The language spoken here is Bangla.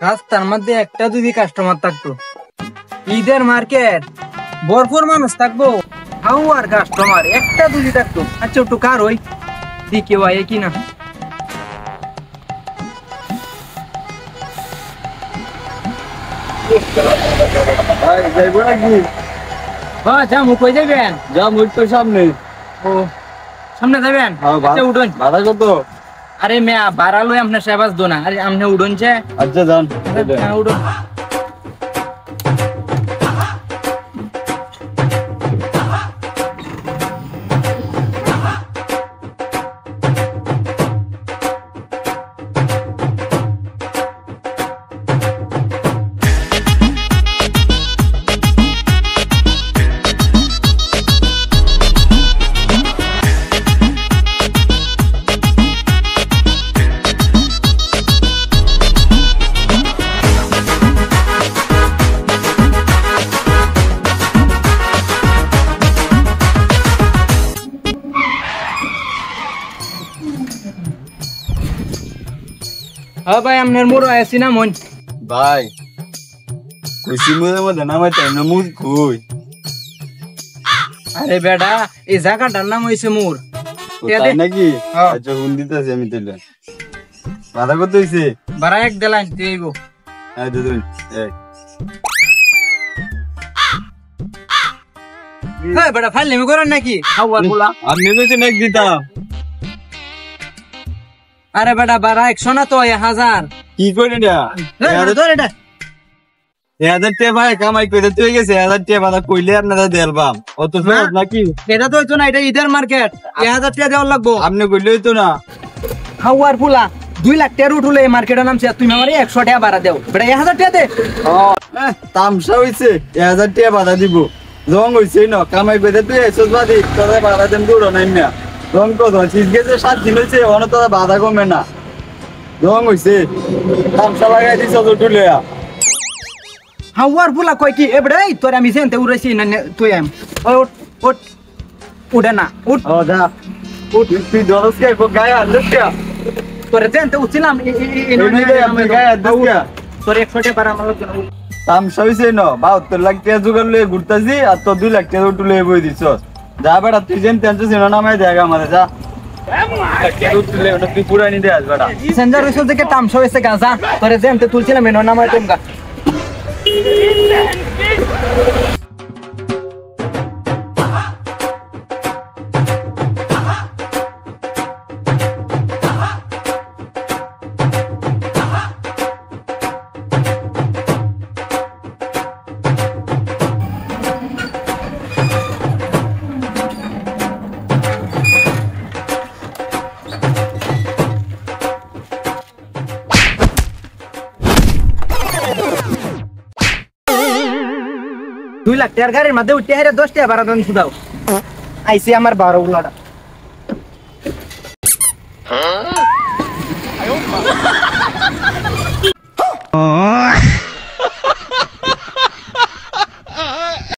রাস্তার মধ্যে একটা যদি কাস্টমার থাকতো, ঈদের মার্কেট ভরপুর মানুষ থাকবো, হাউ আর কাস্টমার একটা যদি থাকতো। আচ্ছা একটু কার ওই দিকে ভাই কিনা যাইবো নাকি? যাবো, কই যাবেন? যা মুখ তো সামনে। ও সামনে যাবেন? আচ্ছা উঠুন। ভাড়া কত? আরে মেয়া ভাড়া লই আপনার সেবাস দো না, আরে আপনি উঠুনছে। আচ্ছা যান। উঠুন। হ্যাঁ ভাই, আপনার মোড় আছি না মন ভাই কইছি মুদের মধ্যে নামাই তাই না মুদ কই? আরে বেটা, এই জায়গাটার নাম হইছে মোর। তাই নাকি? আচ্ছা হুন দিতেছি আমি তাইলে। ভাড়া কত হইছে? ভাড়া এক দেলাইন দিব। হ্যাঁ দিদিন এক। হ্যাঁ বেটা, ফাইলেমি করেন নাকি? খাওয়ার বলা আপনি কইছেন এক দিতাম। আরে বেটা ভাড়া 100 না তো 1000। কি করে না? 1000 টাকা ভাই কামাই করে তুই গেছে 1000 টাকা ভাড়া কইলে আপনারা দেলবাম অত সহজ নাকি? এটা তো হইতো না, এটা ঈদের মার্কেট, 1000 টাকা দেওয়ার লাগবো। আপনি কইলে হইতো না। খাওয়ার ফুলা 2 লাখ টাকার উঠলে এই মার্কেটের নামছে, তুমি আমার 100 টাকা ভাড়া দেও বেটা, 1000 টাকা দে। তামসা হইছে 1000 টাকা ভাড়া দিব। রং হইছে না কামাই করে তুই এসব বাদি তোরা ভাড়া দেন দূর নাই না। রং কত চিজ গেছে 7 দিন হইছে অন তোরা ভাড়া কমে না। রং হইছে তামসা লাগাই দিছ তো টুলিয়া। হাওয়ার ফুলা কই কি এবড়ে তোর আমি সেনতে উড়াইছি না তুই আম ওই উঠ উড়ে না উঠ। ও দা উঠ তুই দরস কে গো গায় আলস্কা তোরে সেনতে উছিলাম আমি গায় আলস্কা তোর 100 টাকা ভাড়া আমার জন্য। তামসা হইছে না 72 লাখ টাকা জোগাড় লয়ে ঘুরতাছি আর তো 2 লাখ টাকা টুলে বই দিছ। যা বেটা তুই যেন টেনশন ছিল না মাই দেখা আমারে যা। তুই পুরানি দে আস বেটা। সেন্জার হইছে যে তামসা হইছে গাজা, তোরে সেনতে তুলছিলাম এনো নামাই তোমগা। দুই লাখ টাকার গাড়ির মধ্যে উঠে হেরে 10 টাকা ভাড়া দেন শুধাও। আইসি আমার 12 গুলাটা।